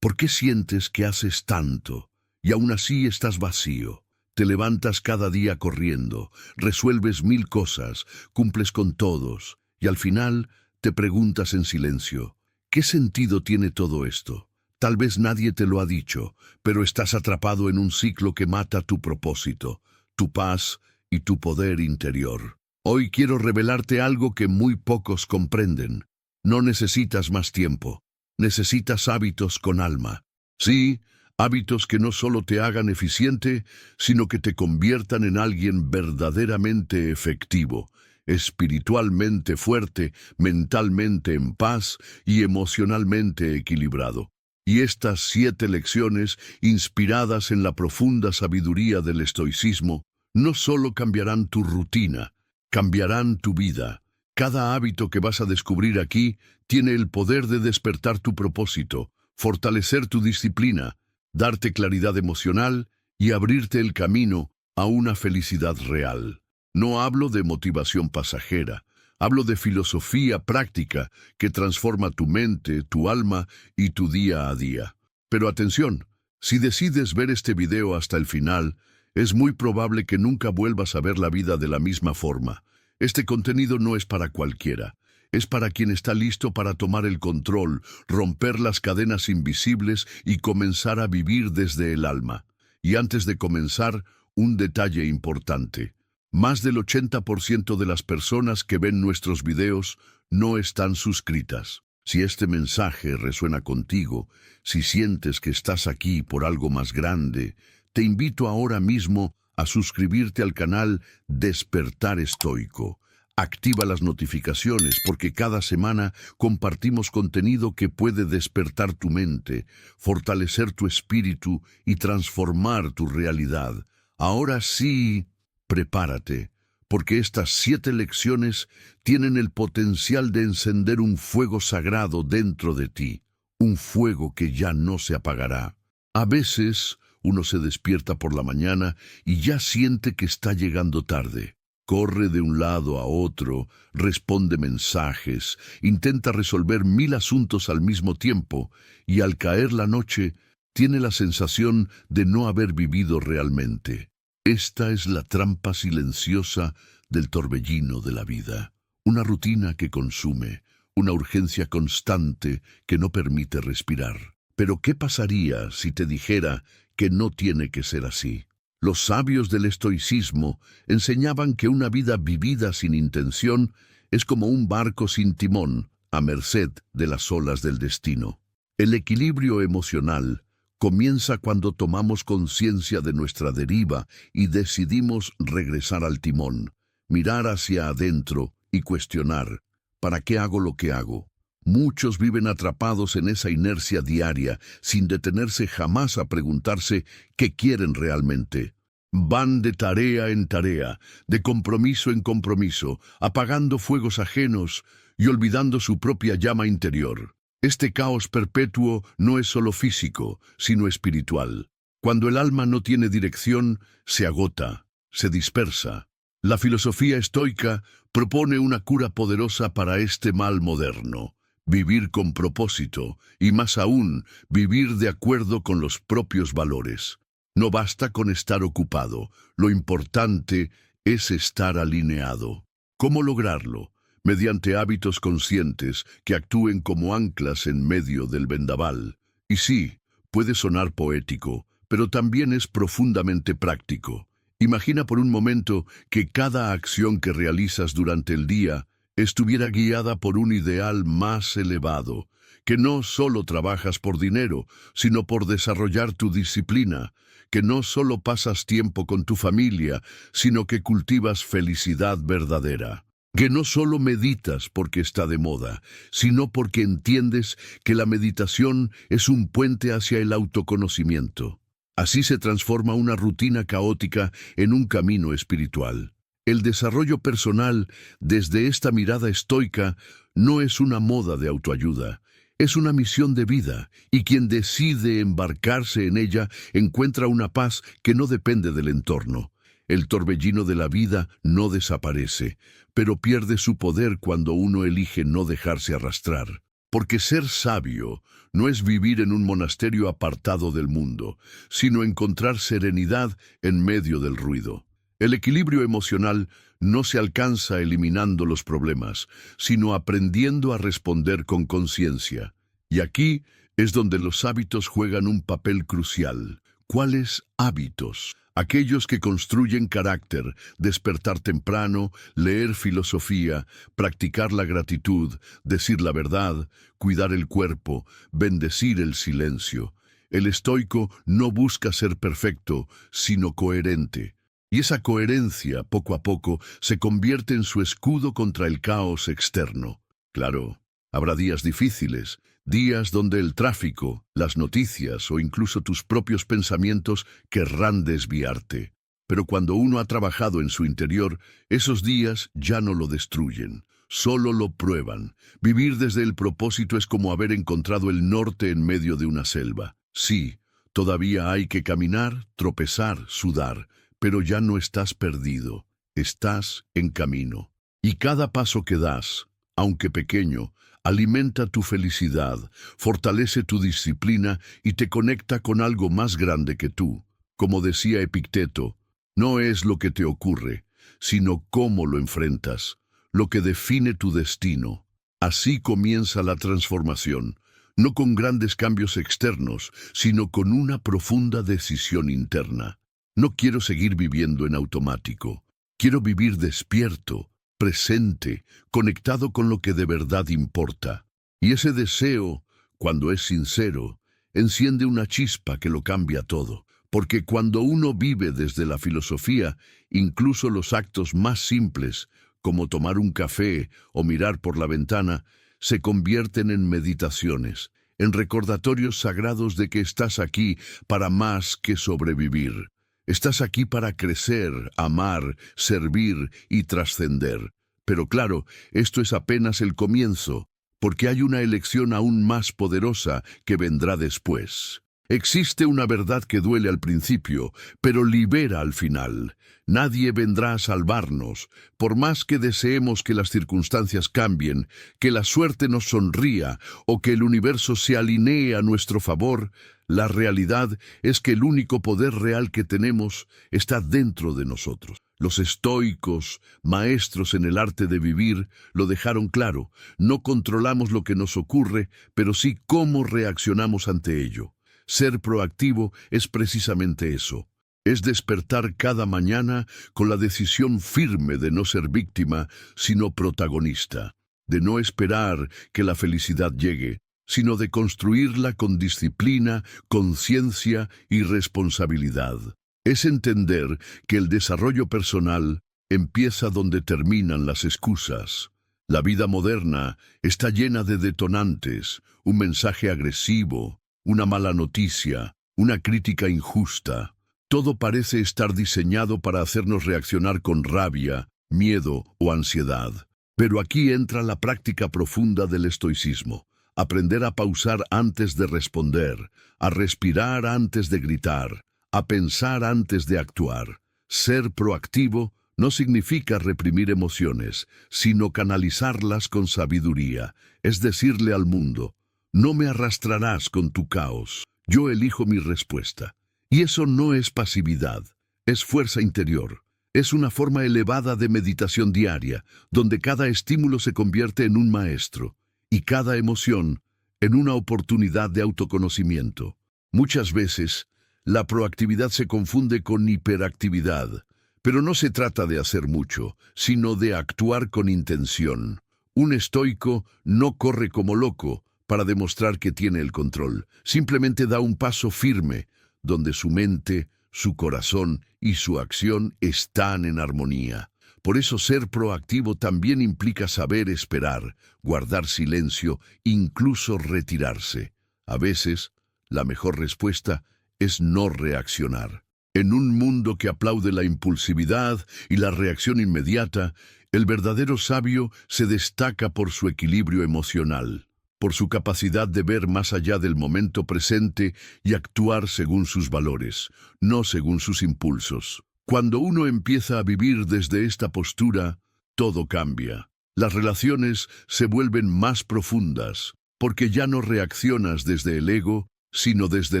¿Por qué sientes que haces tanto y aún así estás vacío? Te levantas cada día corriendo, resuelves 1000 cosas, cumples con todos y al final te preguntas en silencio, ¿qué sentido tiene todo esto? Tal vez nadie te lo ha dicho, pero estás atrapado en un ciclo que mata tu propósito, tu paz y tu poder interior. Hoy quiero revelarte algo que muy pocos comprenden. No necesitas más tiempo. Necesitas hábitos con alma. Sí, hábitos que no solo te hagan eficiente, sino que te conviertan en alguien verdaderamente efectivo, espiritualmente fuerte, mentalmente en paz y emocionalmente equilibrado. Y estas 7 lecciones, inspiradas en la profunda sabiduría del estoicismo, no solo cambiarán tu rutina, cambiarán tu vida. Cada hábito que vas a descubrir aquí tiene el poder de despertar tu propósito, fortalecer tu disciplina, darte claridad emocional y abrirte el camino a una felicidad real. No hablo de motivación pasajera, hablo de filosofía práctica que transforma tu mente, tu alma y tu día a día. Pero atención, si decides ver este video hasta el final, es muy probable que nunca vuelvas a ver la vida de la misma forma. Este contenido no es para cualquiera. Es para quien está listo para tomar el control, romper las cadenas invisibles y comenzar a vivir desde el alma. Y antes de comenzar, un detalle importante. Más del 80% de las personas que ven nuestros videos no están suscritas. Si este mensaje resuena contigo, si sientes que estás aquí por algo más grande, te invito ahora mismo a suscribirte al canal Despertar Estoico. Activa las notificaciones porque cada semana compartimos contenido que puede despertar tu mente, fortalecer tu espíritu y transformar tu realidad. Ahora sí, prepárate, porque estas 7 lecciones tienen el potencial de encender un fuego sagrado dentro de ti, un fuego que ya no se apagará. A veces uno se despierta por la mañana y ya siente que está llegando tarde. Corre de un lado a otro, responde mensajes, intenta resolver 1000 asuntos al mismo tiempo y al caer la noche tiene la sensación de no haber vivido realmente. Esta es la trampa silenciosa del torbellino de la vida. Una rutina que consume, una urgencia constante que no permite respirar. Pero ¿qué pasaría si te dijera que no tiene que ser así? Los sabios del estoicismo enseñaban que una vida vivida sin intención es como un barco sin timón, a merced de las olas del destino. El equilibrio emocional comienza cuando tomamos conciencia de nuestra deriva y decidimos regresar al timón, mirar hacia adentro y cuestionar, ¿para qué hago lo que hago? Muchos viven atrapados en esa inercia diaria, sin detenerse jamás a preguntarse qué quieren realmente. Van de tarea en tarea, de compromiso en compromiso, apagando fuegos ajenos y olvidando su propia llama interior. Este caos perpetuo no es solo físico, sino espiritual. Cuando el alma no tiene dirección, se agota, se dispersa. La filosofía estoica propone una cura poderosa para este mal moderno. Vivir con propósito y, más aún, vivir de acuerdo con los propios valores. No basta con estar ocupado, lo importante es estar alineado. ¿Cómo lograrlo? Mediante hábitos conscientes que actúen como anclas en medio del vendaval. Y sí, puede sonar poético, pero también es profundamente práctico. Imagina por un momento que cada acción que realizas durante el día estuviera guiada por un ideal más elevado, que no solo trabajas por dinero, sino por desarrollar tu disciplina, que no solo pasas tiempo con tu familia, sino que cultivas felicidad verdadera, que no solo meditas porque está de moda, sino porque entiendes que la meditación es un puente hacia el autoconocimiento. Así se transforma una rutina caótica en un camino espiritual. El desarrollo personal, desde esta mirada estoica, no es una moda de autoayuda, es una misión de vida, y quien decide embarcarse en ella encuentra una paz que no depende del entorno. El torbellino de la vida no desaparece, pero pierde su poder cuando uno elige no dejarse arrastrar. Porque ser sabio no es vivir en un monasterio apartado del mundo, sino encontrar serenidad en medio del ruido. El equilibrio emocional no se alcanza eliminando los problemas, sino aprendiendo a responder con conciencia. Y aquí es donde los hábitos juegan un papel crucial. ¿Cuáles hábitos? Aquellos que construyen carácter, despertar temprano, leer filosofía, practicar la gratitud, decir la verdad, cuidar el cuerpo, bendecir el silencio. El estoico no busca ser perfecto, sino coherente. Y esa coherencia, poco a poco, se convierte en su escudo contra el caos externo. Claro, habrá días difíciles, días donde el tráfico, las noticias o incluso tus propios pensamientos querrán desviarte. Pero cuando uno ha trabajado en su interior, esos días ya no lo destruyen, solo lo prueban. Vivir desde el propósito es como haber encontrado el norte en medio de una selva. Sí, todavía hay que caminar, tropezar, sudar, pero ya no estás perdido, estás en camino. Y cada paso que das, aunque pequeño, alimenta tu felicidad, fortalece tu disciplina y te conecta con algo más grande que tú. Como decía Epicteto, no es lo que te ocurre, sino cómo lo enfrentas, lo que define tu destino. Así comienza la transformación, no con grandes cambios externos, sino con una profunda decisión interna. No quiero seguir viviendo en automático, quiero vivir despierto, presente, conectado con lo que de verdad importa. Y ese deseo, cuando es sincero, enciende una chispa que lo cambia todo. Porque cuando uno vive desde la filosofía, incluso los actos más simples, como tomar un café o mirar por la ventana, se convierten en meditaciones, en recordatorios sagrados de que estás aquí para más que sobrevivir. Estás aquí para crecer, amar, servir y trascender. Pero claro, esto es apenas el comienzo, porque hay una elección aún más poderosa que vendrá después. Existe una verdad que duele al principio, pero libera al final. Nadie vendrá a salvarnos, por más que deseemos que las circunstancias cambien, que la suerte nos sonría o que el universo se alinee a nuestro favor. La realidad es que el único poder real que tenemos está dentro de nosotros. Los estoicos, maestros en el arte de vivir, lo dejaron claro. No controlamos lo que nos ocurre, pero sí cómo reaccionamos ante ello. Ser proactivo es precisamente eso. Es despertar cada mañana con la decisión firme de no ser víctima, sino protagonista. De no esperar que la felicidad llegue, sino de construirla con disciplina, conciencia y responsabilidad. Es entender que el desarrollo personal empieza donde terminan las excusas. La vida moderna está llena de detonantes, un mensaje agresivo, una mala noticia, una crítica injusta. Todo parece estar diseñado para hacernos reaccionar con rabia, miedo o ansiedad. Pero aquí entra la práctica profunda del estoicismo. Aprender a pausar antes de responder, a respirar antes de gritar, a pensar antes de actuar. Ser proactivo no significa reprimir emociones, sino canalizarlas con sabiduría. Es decirle al mundo, no me arrastrarás con tu caos, yo elijo mi respuesta. Y eso no es pasividad, es fuerza interior. Es una forma elevada de meditación diaria, donde cada estímulo se convierte en un maestro, y cada emoción en una oportunidad de autoconocimiento. Muchas veces, la proactividad se confunde con hiperactividad, pero no se trata de hacer mucho, sino de actuar con intención. Un estoico no corre como loco para demostrar que tiene el control, simplemente da un paso firme, donde su mente, su corazón y su acción están en armonía. Por eso ser proactivo también implica saber esperar, guardar silencio, incluso retirarse. A veces, la mejor respuesta es no reaccionar. En un mundo que aplaude la impulsividad y la reacción inmediata, el verdadero sabio se destaca por su equilibrio emocional, por su capacidad de ver más allá del momento presente y actuar según sus valores, no según sus impulsos. Cuando uno empieza a vivir desde esta postura, todo cambia. Las relaciones se vuelven más profundas, porque ya no reaccionas desde el ego, sino desde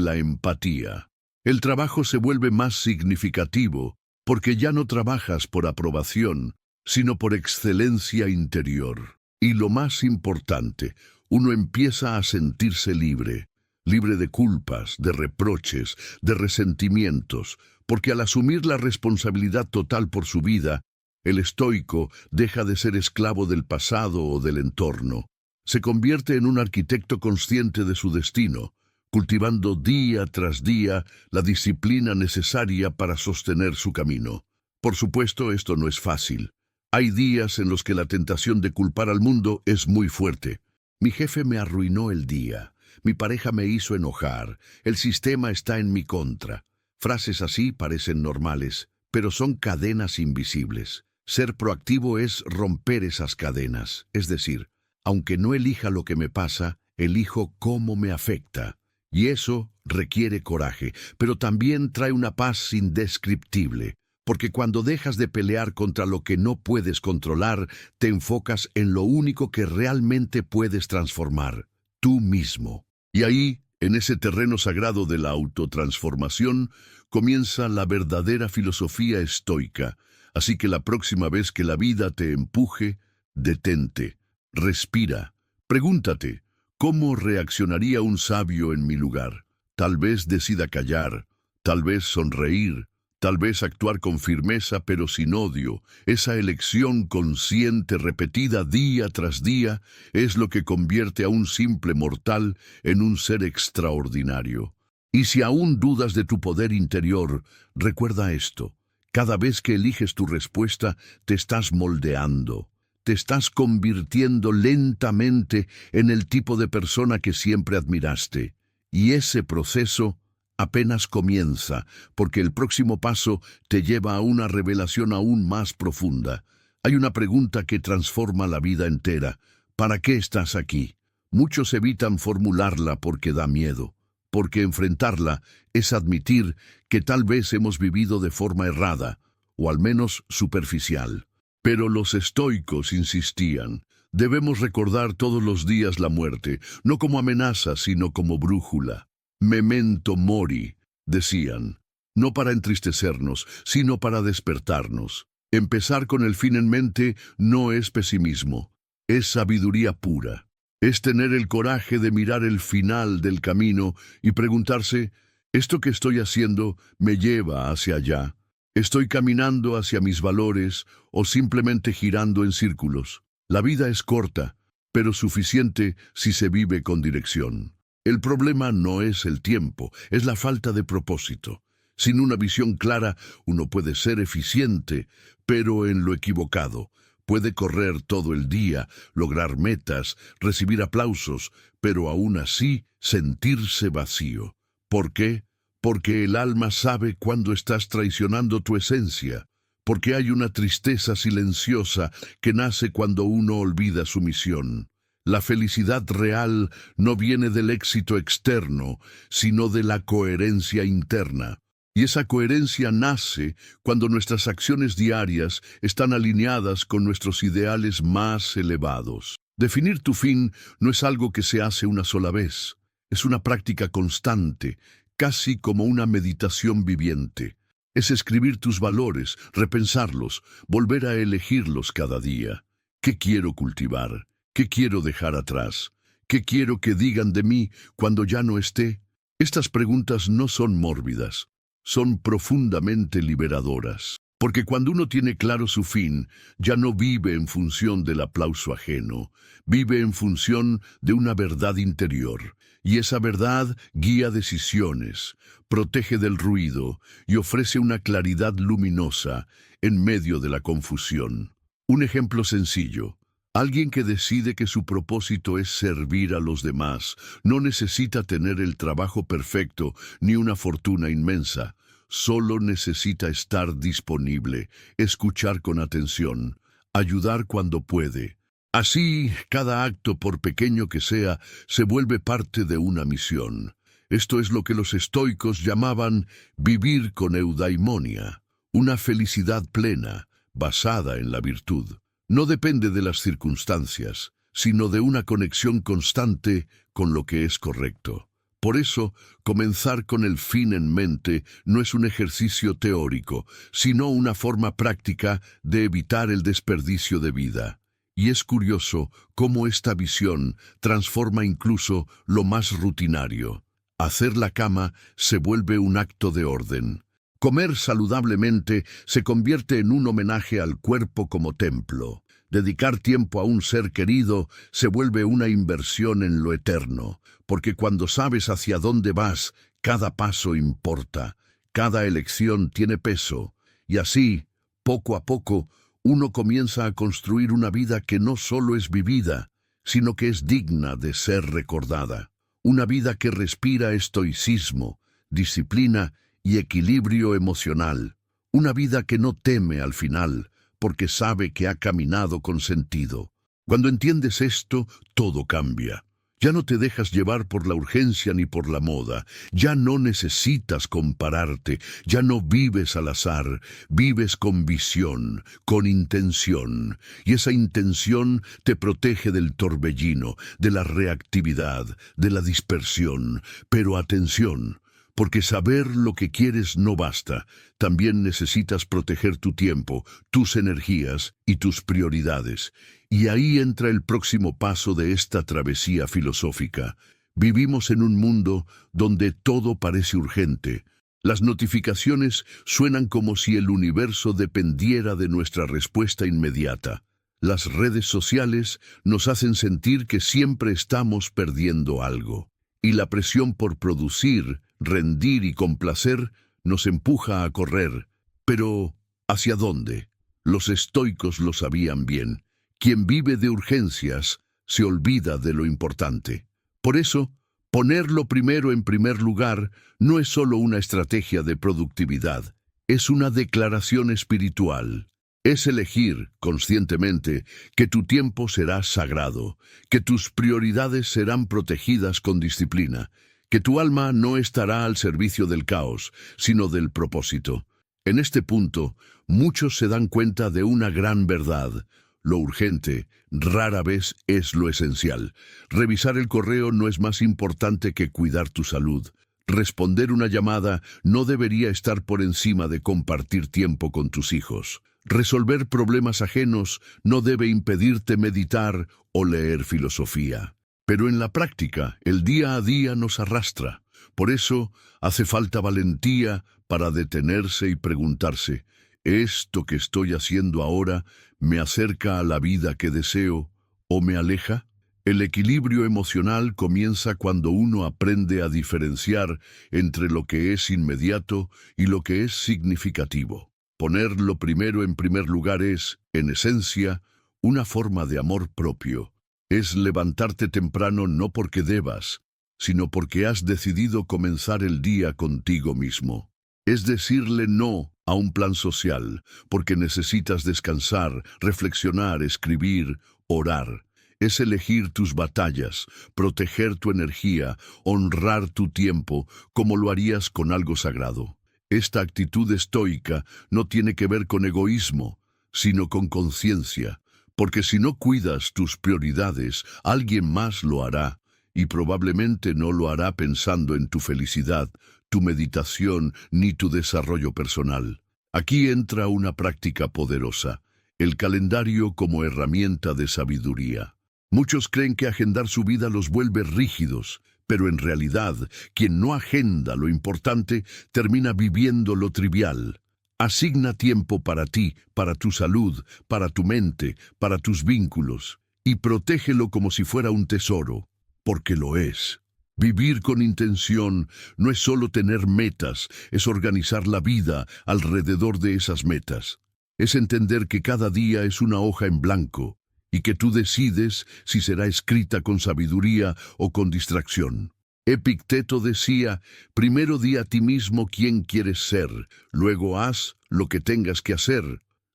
la empatía. El trabajo se vuelve más significativo, porque ya no trabajas por aprobación, sino por excelencia interior. Y lo más importante, uno empieza a sentirse libre, libre de culpas, de reproches, de resentimientos, porque al asumir la responsabilidad total por su vida, el estoico deja de ser esclavo del pasado o del entorno. Se convierte en un arquitecto consciente de su destino, cultivando día tras día la disciplina necesaria para sostener su camino. Por supuesto, esto no es fácil. Hay días en los que la tentación de culpar al mundo es muy fuerte. Mi jefe me arruinó el día. Mi pareja me hizo enojar. El sistema está en mi contra. Frases así parecen normales, pero son cadenas invisibles. Ser proactivo es romper esas cadenas. Es decir, aunque no elija lo que me pasa, elijo cómo me afecta. Y eso requiere coraje, pero también trae una paz indescriptible. Porque cuando dejas de pelear contra lo que no puedes controlar, te enfocas en lo único que realmente puedes transformar, tú mismo. Y ahí, en ese terreno sagrado de la autotransformación, comienza la verdadera filosofía estoica. Así que la próxima vez que la vida te empuje, detente, respira, pregúntate, ¿cómo reaccionaría un sabio en mi lugar? Tal vez decida callar, tal vez sonreír, tal vez actuar con firmeza pero sin odio. Esa elección consciente repetida día tras día es lo que convierte a un simple mortal en un ser extraordinario. Y si aún dudas de tu poder interior, recuerda esto. Cada vez que eliges tu respuesta, te estás moldeando. Te estás convirtiendo lentamente en el tipo de persona que siempre admiraste. Y ese proceso apenas comienza, porque el próximo paso te lleva a una revelación aún más profunda. Hay una pregunta que transforma la vida entera. ¿Para qué estás aquí? Muchos evitan formularla porque da miedo, porque enfrentarla es admitir que tal vez hemos vivido de forma errada, o al menos superficial. Pero los estoicos insistían. Debemos recordar todos los días la muerte, no como amenaza, sino como brújula. Memento mori, decían, no para entristecernos, sino para despertarnos. Empezar con el fin en mente no es pesimismo, es sabiduría pura. Es tener el coraje de mirar el final del camino y preguntarse, ¿esto que estoy haciendo me lleva hacia allá? ¿Estoy caminando hacia mis valores o simplemente girando en círculos? La vida es corta, pero suficiente si se vive con dirección. El problema no es el tiempo, es la falta de propósito. Sin una visión clara, uno puede ser eficiente, pero en lo equivocado. Puede correr todo el día, lograr metas, recibir aplausos, pero aún así sentirse vacío. ¿Por qué? Porque el alma sabe cuándo estás traicionando tu esencia. Porque hay una tristeza silenciosa que nace cuando uno olvida su misión. La felicidad real no viene del éxito externo, sino de la coherencia interna. Y esa coherencia nace cuando nuestras acciones diarias están alineadas con nuestros ideales más elevados. Definir tu fin no es algo que se hace una sola vez. Es una práctica constante, casi como una meditación viviente. Es escribir tus valores, repensarlos, volver a elegirlos cada día. ¿Qué quiero cultivar? ¿Qué quiero dejar atrás? ¿Qué quiero que digan de mí cuando ya no esté? Estas preguntas no son mórbidas. Son profundamente liberadoras, porque cuando uno tiene claro su fin, ya no vive en función del aplauso ajeno, vive en función de una verdad interior, y esa verdad guía decisiones, protege del ruido y ofrece una claridad luminosa en medio de la confusión. Un ejemplo sencillo. Alguien que decide que su propósito es servir a los demás no necesita tener el trabajo perfecto ni una fortuna inmensa. Solo necesita estar disponible, escuchar con atención, ayudar cuando puede. Así, cada acto, por pequeño que sea, se vuelve parte de una misión. Esto es lo que los estoicos llamaban vivir con eudaimonia, una felicidad plena, basada en la virtud. No depende de las circunstancias, sino de una conexión constante con lo que es correcto. Por eso, comenzar con el fin en mente no es un ejercicio teórico, sino una forma práctica de evitar el desperdicio de vida. Y es curioso cómo esta visión transforma incluso lo más rutinario. Hacer la cama se vuelve un acto de orden. Comer saludablemente se convierte en un homenaje al cuerpo como templo. Dedicar tiempo a un ser querido se vuelve una inversión en lo eterno, porque cuando sabes hacia dónde vas, cada paso importa, cada elección tiene peso, y así, poco a poco, uno comienza a construir una vida que no solo es vivida, sino que es digna de ser recordada. Una vida que respira estoicismo, disciplina y equilibrio emocional. Una vida que no teme al final, porque sabe que ha caminado con sentido. Cuando entiendes esto, todo cambia. Ya no te dejas llevar por la urgencia ni por la moda. Ya no necesitas compararte. Ya no vives al azar. Vives con visión, con intención. Y esa intención te protege del torbellino, de la reactividad, de la dispersión. Pero atención, porque saber lo que quieres no basta. También necesitas proteger tu tiempo, tus energías y tus prioridades. Y ahí entra el próximo paso de esta travesía filosófica. Vivimos en un mundo donde todo parece urgente. Las notificaciones suenan como si el universo dependiera de nuestra respuesta inmediata. Las redes sociales nos hacen sentir que siempre estamos perdiendo algo. Y la presión por producir, rendir y complacer nos empuja a correr. Pero, ¿hacia dónde? Los estoicos lo sabían bien. Quien vive de urgencias se olvida de lo importante. Por eso, ponerlo primero en primer lugar no es solo una estrategia de productividad, es una declaración espiritual. Es elegir, conscientemente, que tu tiempo será sagrado, que tus prioridades serán protegidas con disciplina, que tu alma no estará al servicio del caos, sino del propósito. En este punto, muchos se dan cuenta de una gran verdad. Lo urgente rara vez es lo esencial. Revisar el correo no es más importante que cuidar tu salud. Responder una llamada no debería estar por encima de compartir tiempo con tus hijos. Resolver problemas ajenos no debe impedirte meditar o leer filosofía. Pero en la práctica, el día a día nos arrastra. Por eso, hace falta valentía para detenerse y preguntarse, ¿esto que estoy haciendo ahora me acerca a la vida que deseo o me aleja? El equilibrio emocional comienza cuando uno aprende a diferenciar entre lo que es inmediato y lo que es significativo. Ponerlo primero en primer lugar es, en esencia, una forma de amor propio. Es levantarte temprano no porque debas, sino porque has decidido comenzar el día contigo mismo. Es decirle no a un plan social, porque necesitas descansar, reflexionar, escribir, orar. Es elegir tus batallas, proteger tu energía, honrar tu tiempo, como lo harías con algo sagrado. Esta actitud estoica no tiene que ver con egoísmo, sino con conciencia, porque si no cuidas tus prioridades, alguien más lo hará, y probablemente no lo hará pensando en tu felicidad, tu meditación ni tu desarrollo personal. Aquí entra una práctica poderosa, el calendario como herramienta de sabiduría. Muchos creen que agendar su vida los vuelve rígidos, pero en realidad, quien no agenda lo importante, termina viviendo lo trivial. Asigna tiempo para ti, para tu salud, para tu mente, para tus vínculos, y protégelo como si fuera un tesoro, porque lo es. Vivir con intención no es solo tener metas, es organizar la vida alrededor de esas metas. Es entender que cada día es una hoja en blanco, y que tú decides si será escrita con sabiduría o con distracción. Epicteto decía, primero di a ti mismo quién quieres ser, luego haz lo que tengas que hacer.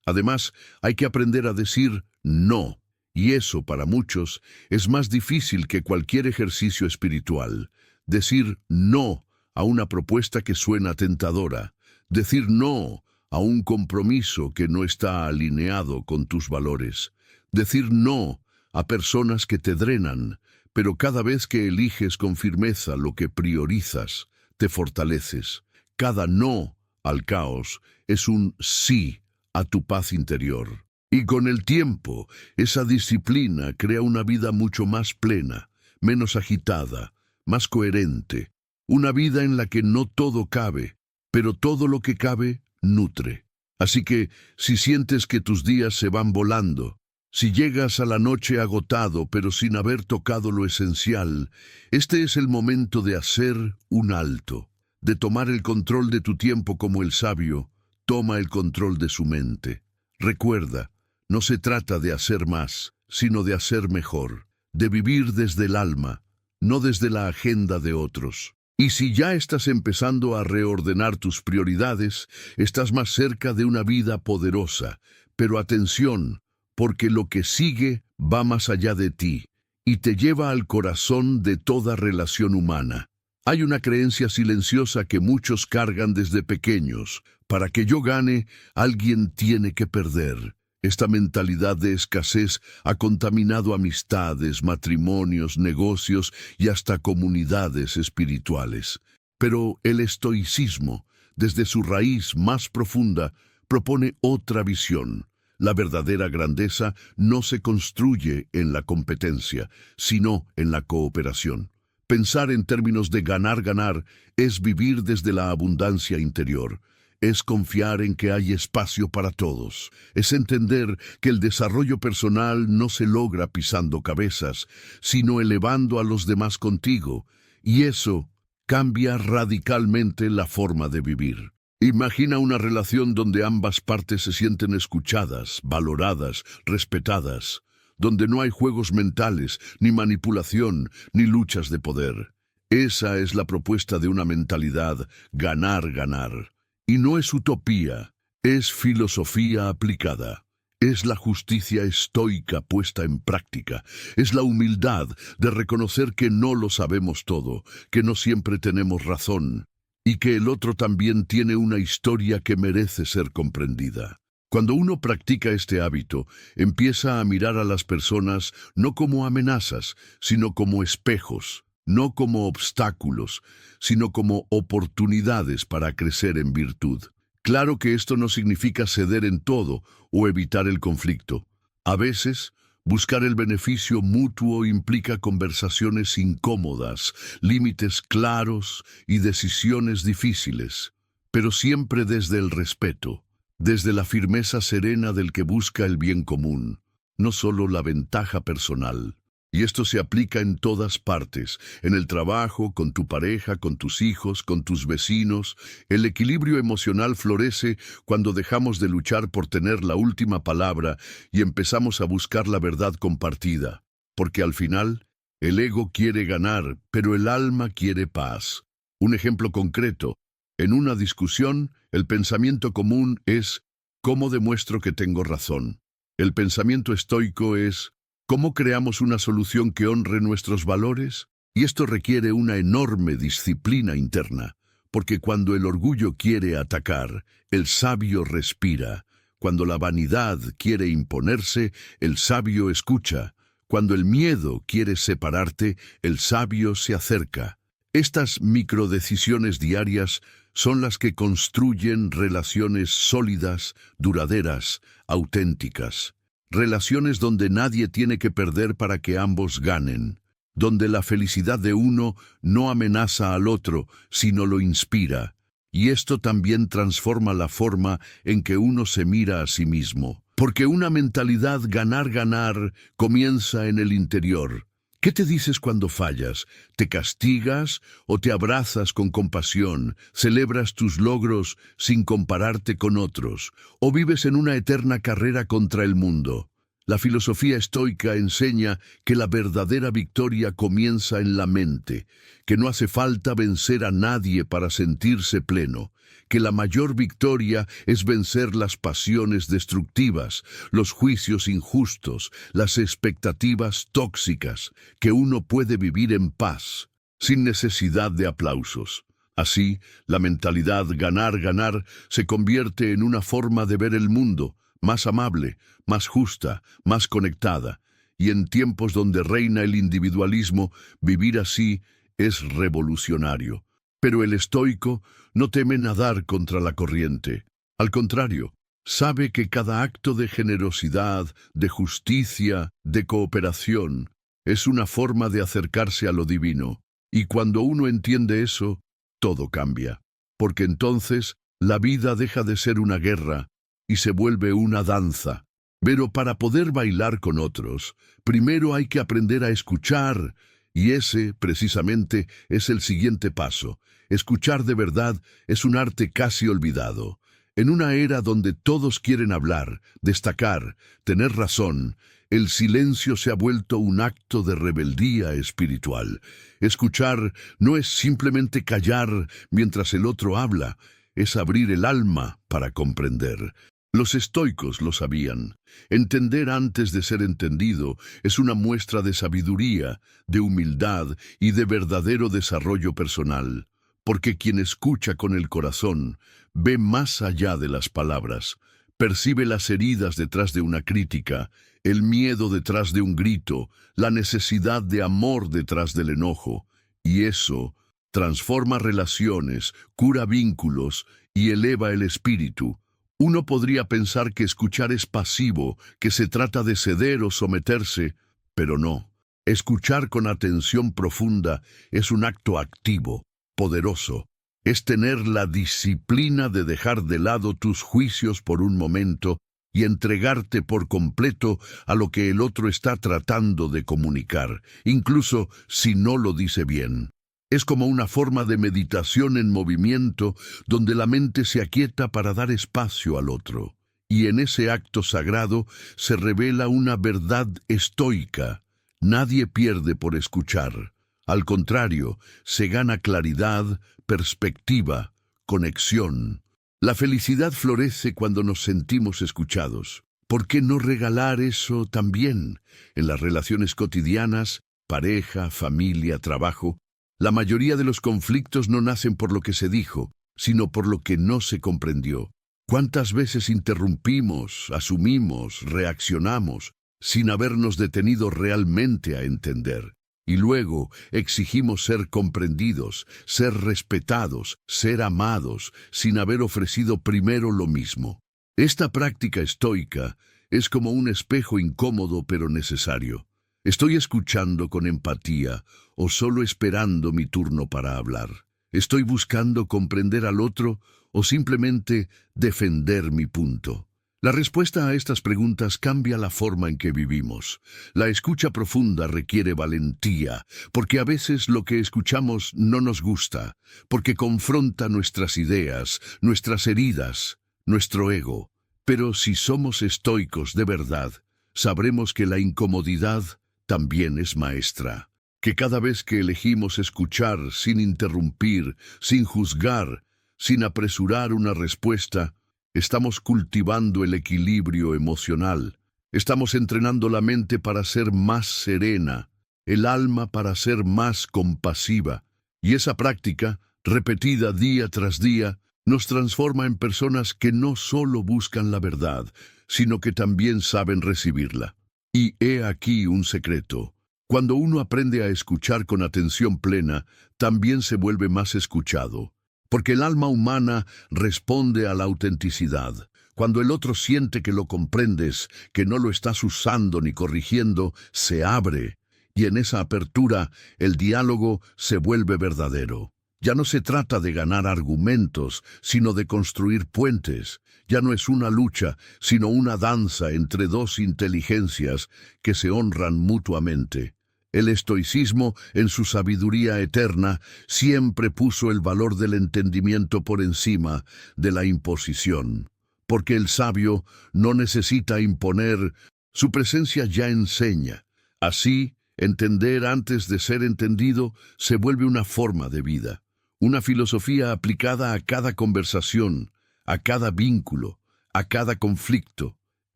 Además, hay que aprender a decir no, y eso para muchos es más difícil que cualquier ejercicio espiritual. Decir no a una propuesta que suena tentadora, decir no a un compromiso que no está alineado con tus valores. Decir no a personas que te drenan, pero cada vez que eliges con firmeza lo que priorizas, te fortaleces. Cada no al caos es un sí a tu paz interior. Y con el tiempo, esa disciplina crea una vida mucho más plena, menos agitada, más coherente. Una vida en la que no todo cabe, pero todo lo que cabe nutre. Así que, si sientes que tus días se van volando, si llegas a la noche agotado pero sin haber tocado lo esencial, este es el momento de hacer un alto, de tomar el control de tu tiempo como el sabio toma el control de su mente. Recuerda, no se trata de hacer más, sino de hacer mejor, de vivir desde el alma, no desde la agenda de otros. Y si ya estás empezando a reordenar tus prioridades, estás más cerca de una vida poderosa. Pero atención, porque lo que sigue va más allá de ti y te lleva al corazón de toda relación humana. Hay una creencia silenciosa que muchos cargan desde pequeños. Para que yo gane, alguien tiene que perder. Esta mentalidad de escasez ha contaminado amistades, matrimonios, negocios y hasta comunidades espirituales. Pero el estoicismo, desde su raíz más profunda, propone otra visión. La verdadera grandeza no se construye en la competencia, sino en la cooperación. Pensar en términos de ganar-ganar es vivir desde la abundancia interior. Es confiar en que hay espacio para todos. Es entender que el desarrollo personal no se logra pisando cabezas, sino elevando a los demás contigo. Y eso cambia radicalmente la forma de vivir. Imagina una relación donde ambas partes se sienten escuchadas, valoradas, respetadas, donde no hay juegos mentales, ni manipulación, ni luchas de poder. Esa es la propuesta de una mentalidad ganar-ganar. Y no es utopía, es filosofía aplicada. Es la justicia estoica puesta en práctica. Es la humildad de reconocer que no lo sabemos todo, que no siempre tenemos razón, y que el otro también tiene una historia que merece ser comprendida. Cuando uno practica este hábito, empieza a mirar a las personas no como amenazas, sino como espejos. No como obstáculos, sino como oportunidades para crecer en virtud. Claro que esto no significa ceder en todo o evitar el conflicto. A veces, buscar el beneficio mutuo implica conversaciones incómodas, límites claros y decisiones difíciles, pero siempre desde el respeto, desde la firmeza serena del que busca el bien común, no solo la ventaja personal. Y esto se aplica en todas partes, en el trabajo, con tu pareja, con tus hijos, con tus vecinos. El equilibrio emocional florece cuando dejamos de luchar por tener la última palabra y empezamos a buscar la verdad compartida. Porque al final, el ego quiere ganar, pero el alma quiere paz. Un ejemplo concreto. En una discusión, el pensamiento común es ¿cómo demuestro que tengo razón? El pensamiento estoico es ¿cómo creamos una solución que honre nuestros valores? Y esto requiere una enorme disciplina interna, porque cuando el orgullo quiere atacar, el sabio respira. Cuando la vanidad quiere imponerse, el sabio escucha. Cuando el miedo quiere separarte, el sabio se acerca. Estas microdecisiones diarias son las que construyen relaciones sólidas, duraderas, auténticas. Relaciones donde nadie tiene que perder para que ambos ganen, donde la felicidad de uno no amenaza al otro, sino lo inspira. Y esto también transforma la forma en que uno se mira a sí mismo. Porque una mentalidad ganar-ganar comienza en el interior. ¿Qué te dices cuando fallas? ¿Te castigas o te abrazas con compasión? ¿Celebras tus logros sin compararte con otros? ¿O vives en una eterna carrera contra el mundo? La filosofía estoica enseña que la verdadera victoria comienza en la mente, que no hace falta vencer a nadie para sentirse pleno, que la mayor victoria es vencer las pasiones destructivas, los juicios injustos, las expectativas tóxicas, que uno puede vivir en paz, sin necesidad de aplausos. Así, la mentalidad ganar-ganar se convierte en una forma de ver el mundo, más amable, más justa, más conectada. y en tiempos donde reina el individualismo, vivir así es revolucionario. Pero el estoico no teme nadar contra la corriente. Al contrario, sabe que cada acto de generosidad, de justicia, de cooperación, es una forma de acercarse a lo divino. Y cuando uno entiende eso, todo cambia. Porque entonces la vida deja de ser una guerra y se vuelve una danza. Pero para poder bailar con otros, primero hay que aprender a escuchar, y ese, precisamente, es el siguiente paso. Escuchar de verdad es un arte casi olvidado. En una era donde todos quieren hablar, destacar, tener razón, el silencio se ha vuelto un acto de rebeldía espiritual. Escuchar no es simplemente callar mientras el otro habla, es abrir el alma para comprender. Los estoicos lo sabían. Entender antes de ser entendido es una muestra de sabiduría, de humildad y de verdadero desarrollo personal. Porque quien escucha con el corazón ve más allá de las palabras, percibe las heridas detrás de una crítica, el miedo detrás de un grito, la necesidad de amor detrás del enojo, y eso transforma relaciones, cura vínculos y eleva el espíritu. Uno podría pensar que escuchar es pasivo, que se trata de ceder o someterse, pero no. Escuchar con atención profunda es un acto activo, poderoso. Es tener la disciplina de dejar de lado tus juicios por un momento y entregarte por completo a lo que el otro está tratando de comunicar, incluso si no lo dice bien. Es como una forma de meditación en movimiento donde la mente se aquieta para dar espacio al otro. Y en ese acto sagrado se revela una verdad estoica. Nadie pierde por escuchar. Al contrario, se gana claridad, perspectiva, conexión. La felicidad florece cuando nos sentimos escuchados. ¿Por qué no regalar eso también en las relaciones cotidianas, pareja, familia, trabajo? La mayoría de los conflictos no nacen por lo que se dijo, sino por lo que no se comprendió. ¿Cuántas veces interrumpimos, asumimos, reaccionamos, sin habernos detenido realmente a entender? Y luego exigimos ser comprendidos, ser respetados, ser amados, sin haber ofrecido primero lo mismo. Esta práctica estoica es como un espejo incómodo pero necesario. ¿Estoy escuchando con empatía o solo esperando mi turno para hablar? ¿Estoy buscando comprender al otro o simplemente defender mi punto? La respuesta a estas preguntas cambia la forma en que vivimos. La escucha profunda requiere valentía, porque a veces lo que escuchamos no nos gusta, porque confronta nuestras ideas, nuestras heridas, nuestro ego. Pero si somos estoicos de verdad, sabremos que la incomodidad también es maestra, que cada vez que elegimos escuchar sin interrumpir, sin juzgar, sin apresurar una respuesta, estamos cultivando el equilibrio emocional, estamos entrenando la mente para ser más serena, el alma para ser más compasiva, y esa práctica, repetida día tras día, nos transforma en personas que no solo buscan la verdad, sino que también saben recibirla. Y he aquí un secreto. Cuando uno aprende a escuchar con atención plena, también se vuelve más escuchado. Porque el alma humana responde a la autenticidad. Cuando el otro siente que lo comprendes, que no lo estás usando ni corrigiendo, se abre. Y en esa apertura, el diálogo se vuelve verdadero. Ya no se trata de ganar argumentos, sino de construir puentes. Ya no es una lucha, sino una danza entre dos inteligencias que se honran mutuamente. El estoicismo, en su sabiduría eterna, siempre puso el valor del entendimiento por encima de la imposición. Porque el sabio no necesita imponer, su presencia ya enseña. Así, entender antes de ser entendido se vuelve una forma de vida. Una filosofía aplicada a cada conversación, a cada vínculo, a cada conflicto.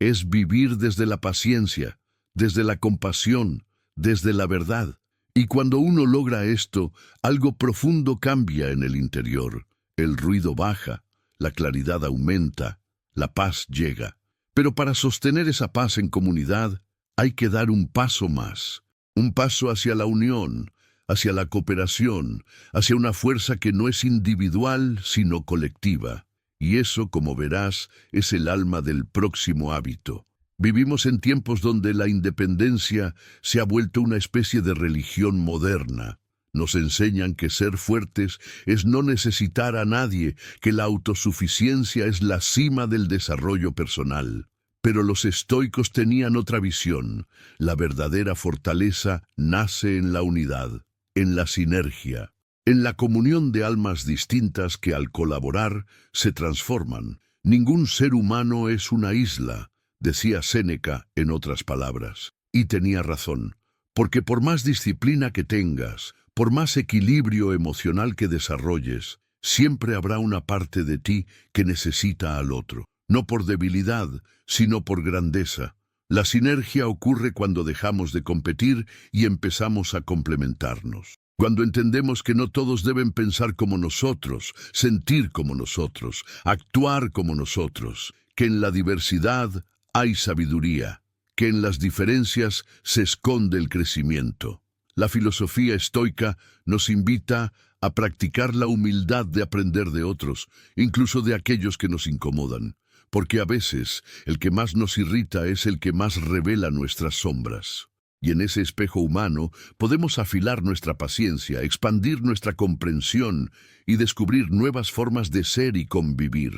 Es vivir desde la paciencia, desde la compasión, desde la verdad. Y cuando uno logra esto, algo profundo cambia en el interior. El ruido baja, la claridad aumenta, la paz llega. Pero para sostener esa paz en comunidad, hay que dar un paso hacia la unión, hacia la cooperación, hacia una fuerza que no es individual, sino colectiva. Y eso, como verás, es el alma del próximo hábito. Vivimos en tiempos donde la independencia se ha vuelto una especie de religión moderna. Nos enseñan que ser fuertes es no necesitar a nadie, que la autosuficiencia es la cima del desarrollo personal. Pero los estoicos tenían otra visión. La verdadera fortaleza nace en la unidad, en la sinergia, en la comunión de almas distintas que al colaborar se transforman. Ningún ser humano es una isla, decía Séneca en otras palabras. Y tenía razón, porque por más disciplina que tengas, por más equilibrio emocional que desarrolles, siempre habrá una parte de ti que necesita al otro. No por debilidad, sino por grandeza. La sinergia ocurre cuando dejamos de competir y empezamos a complementarnos. Cuando entendemos que no todos deben pensar como nosotros, sentir como nosotros, actuar como nosotros, que en la diversidad hay sabiduría, que en las diferencias se esconde el crecimiento. La filosofía estoica nos invita a practicar la humildad de aprender de otros, incluso de aquellos que nos incomodan. Porque a veces el que más nos irrita es el que más revela nuestras sombras. Y en ese espejo humano podemos afilar nuestra paciencia, expandir nuestra comprensión y descubrir nuevas formas de ser y convivir.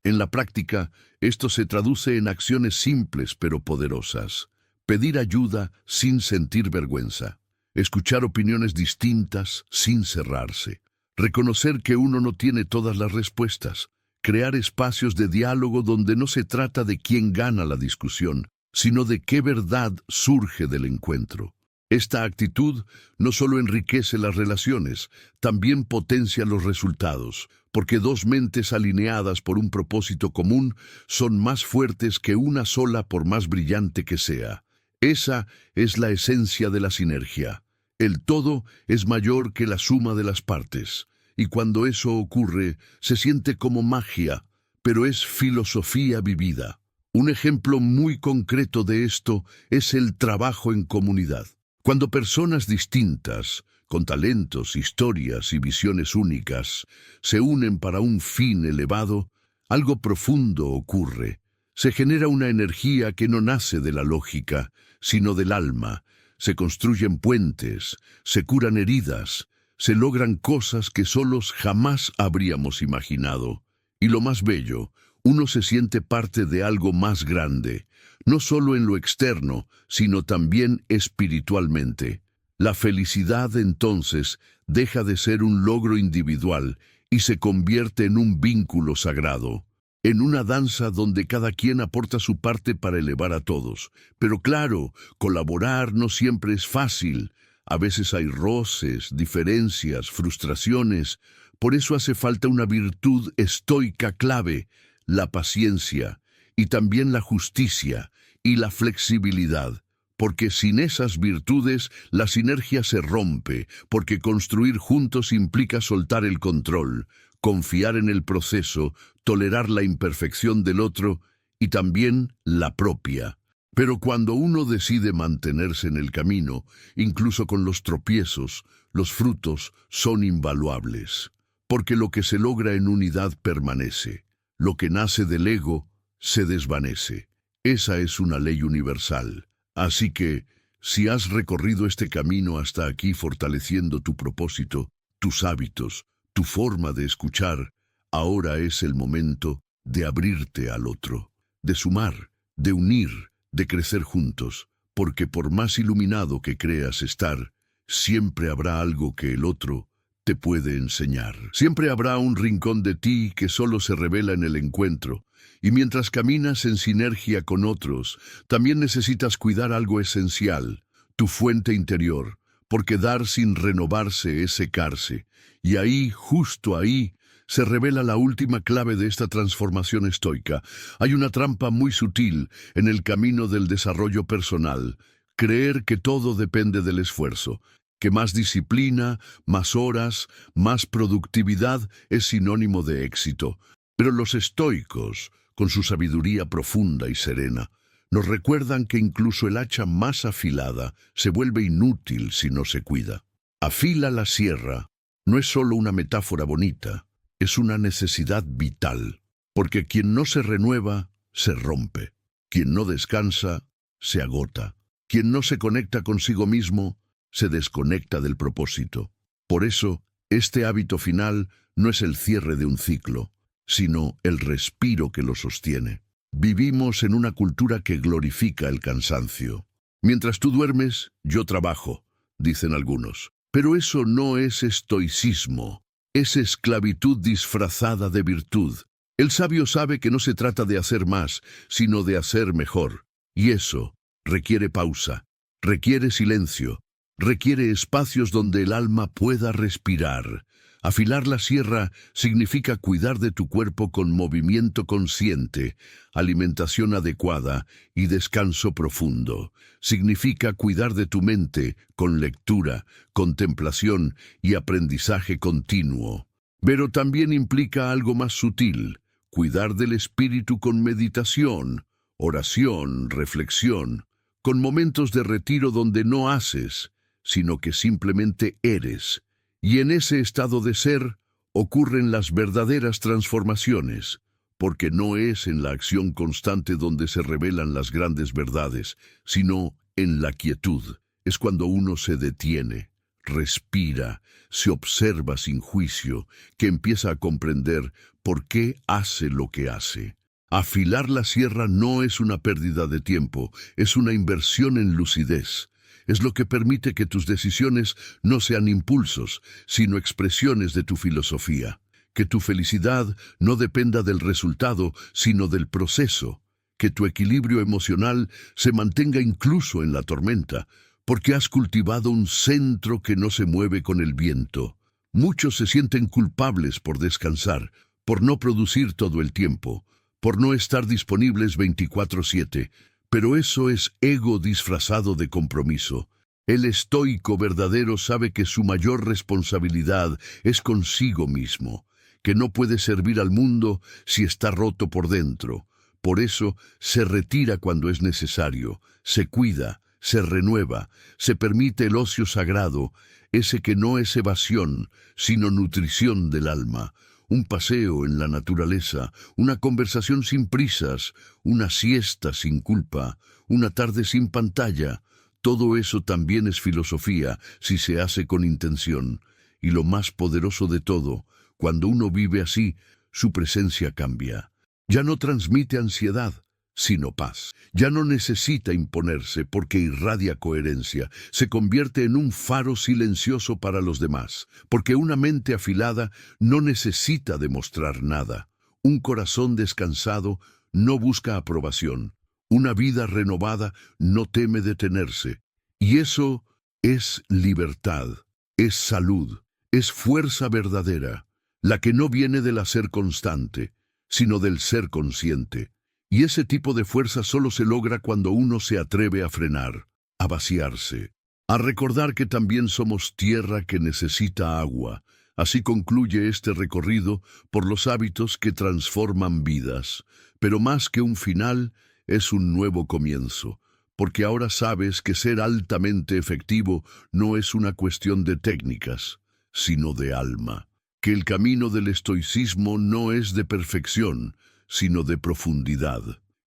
En la práctica, esto se traduce en acciones simples pero poderosas. Pedir ayuda sin sentir vergüenza. Escuchar opiniones distintas sin cerrarse. Reconocer que uno no tiene todas las respuestas. Crear espacios de diálogo donde no se trata de quién gana la discusión, sino de qué verdad surge del encuentro. Esta actitud no solo enriquece las relaciones, también potencia los resultados, porque dos mentes alineadas por un propósito común son más fuertes que una sola por más brillante que sea. Esa es la esencia de la sinergia. El todo es mayor que la suma de las partes. Y cuando eso ocurre, se siente como magia, pero es filosofía vivida. Un ejemplo muy concreto de esto es el trabajo en comunidad. Cuando personas distintas, con talentos, historias y visiones únicas, se unen para un fin elevado, algo profundo ocurre. Se genera una energía que no nace de la lógica, sino del alma. Se construyen puentes, se curan heridas, se logran cosas que solos jamás habríamos imaginado. Y lo más bello, uno se siente parte de algo más grande, no solo en lo externo, sino también espiritualmente. La felicidad entonces deja de ser un logro individual y se convierte en un vínculo sagrado, en una danza donde cada quien aporta su parte para elevar a todos. Pero claro, colaborar no siempre es fácil. A veces hay roces, diferencias, frustraciones. Por eso hace falta una virtud estoica clave, la paciencia, y también la justicia y la flexibilidad. Porque sin esas virtudes la sinergia se rompe, porque construir juntos implica soltar el control, confiar en el proceso, tolerar la imperfección del otro y también la propia. Pero cuando uno decide mantenerse en el camino, incluso con los tropiezos, los frutos son invaluables. Porque lo que se logra en unidad permanece. Lo que nace del ego se desvanece. Esa es una ley universal. Así que, si has recorrido este camino hasta aquí fortaleciendo tu propósito, tus hábitos, tu forma de escuchar, ahora es el momento de abrirte al otro, de sumar, de unir, de crecer juntos, porque por más iluminado que creas estar, siempre habrá algo que el otro te puede enseñar. Siempre habrá un rincón de ti que solo se revela en el encuentro, y mientras caminas en sinergia con otros, también necesitas cuidar algo esencial, tu fuente interior, porque dar sin renovarse es secarse, y ahí, justo ahí, se revela la última clave de esta transformación estoica. Hay una trampa muy sutil en el camino del desarrollo personal, creer que todo depende del esfuerzo, que más disciplina, más horas, más productividad es sinónimo de éxito. Pero los estoicos, con su sabiduría profunda y serena, nos recuerdan que incluso el hacha más afilada se vuelve inútil si no se cuida. Afila la sierra no es solo una metáfora bonita, es una necesidad vital, porque quien no se renueva, se rompe. Quien no descansa, se agota. Quien no se conecta consigo mismo, se desconecta del propósito. Por eso, este hábito final no es el cierre de un ciclo, sino el respiro que lo sostiene. Vivimos en una cultura que glorifica el cansancio. Mientras tú duermes, yo trabajo, dicen algunos. Pero eso no es estoicismo, es esclavitud disfrazada de virtud. El sabio sabe que no se trata de hacer más, sino de hacer mejor. Y eso requiere pausa, requiere silencio, requiere espacios donde el alma pueda respirar. Afilar la sierra significa cuidar de tu cuerpo con movimiento consciente, alimentación adecuada y descanso profundo. Significa cuidar de tu mente con lectura, contemplación y aprendizaje continuo. Pero también implica algo más sutil, cuidar del espíritu con meditación, oración, reflexión, con momentos de retiro donde no haces, sino que simplemente eres. Y en ese estado de ser ocurren las verdaderas transformaciones, porque no es en la acción constante donde se revelan las grandes verdades, sino en la quietud. Es cuando uno se detiene, respira, se observa sin juicio, que empieza a comprender por qué hace lo que hace. Afilar la sierra no es una pérdida de tiempo, es una inversión en lucidez. Es lo que permite que tus decisiones no sean impulsos, sino expresiones de tu filosofía. Que tu felicidad no dependa del resultado, sino del proceso. Que tu equilibrio emocional se mantenga incluso en la tormenta, porque has cultivado un centro que no se mueve con el viento. Muchos se sienten culpables por descansar, por no producir todo el tiempo, por no estar disponibles 24/7. Pero eso es ego disfrazado de compromiso. El estoico verdadero sabe que su mayor responsabilidad es consigo mismo, que no puede servir al mundo si está roto por dentro. Por eso se retira cuando es necesario, se cuida, se renueva, se permite el ocio sagrado, ese que no es evasión, sino nutrición del alma. Un paseo en la naturaleza, una conversación sin prisas, una siesta sin culpa, una tarde sin pantalla. Todo eso también es filosofía si se hace con intención. Y lo más poderoso de todo, cuando uno vive así, su presencia cambia. Ya no transmite ansiedad, sino paz. Ya no necesita imponerse porque irradia coherencia. Se convierte en un faro silencioso para los demás, porque una mente afilada no necesita demostrar nada. Un corazón descansado no busca aprobación. Una vida renovada no teme detenerse. Y eso es libertad, es salud, es fuerza verdadera, la que no viene del hacer constante, sino del ser consciente. Y ese tipo de fuerza solo se logra cuando uno se atreve a frenar, a vaciarse, a recordar que también somos tierra que necesita agua. Así concluye este recorrido por los hábitos que transforman vidas. Pero más que un final, es un nuevo comienzo, porque ahora sabes que ser altamente efectivo no es una cuestión de técnicas, sino de alma. Que el camino del estoicismo no es de perfección, sino de profundidad,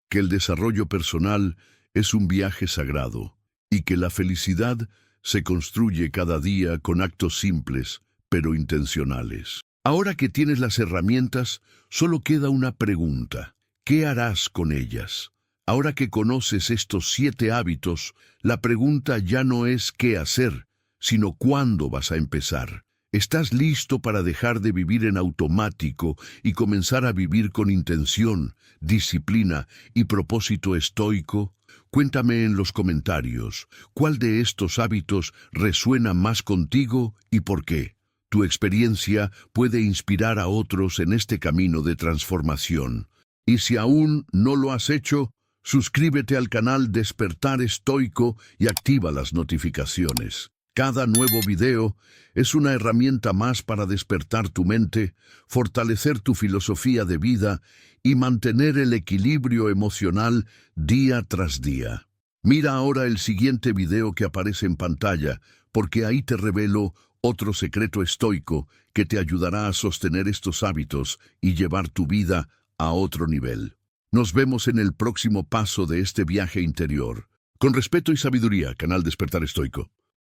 que el desarrollo personal es un viaje sagrado, y que la felicidad se construye cada día con actos simples, pero intencionales. Ahora que tienes las herramientas, solo queda una pregunta: ¿qué harás con ellas? Ahora que conoces estos 7 hábitos, la pregunta ya no es qué hacer, sino cuándo vas a empezar. ¿Estás listo para dejar de vivir en automático y comenzar a vivir con intención, disciplina y propósito estoico? Cuéntame en los comentarios, ¿cuál de estos hábitos resuena más contigo y por qué? Tu experiencia puede inspirar a otros en este camino de transformación. Y si aún no lo has hecho, suscríbete al canal Despertar Estoico y activa las notificaciones. Cada nuevo video es una herramienta más para despertar tu mente, fortalecer tu filosofía de vida y mantener el equilibrio emocional día tras día. Mira ahora el siguiente video que aparece en pantalla, porque ahí te revelo otro secreto estoico que te ayudará a sostener estos hábitos y llevar tu vida a otro nivel. Nos vemos en el próximo paso de este viaje interior. Con respeto y sabiduría, Canal Despertar Estoico.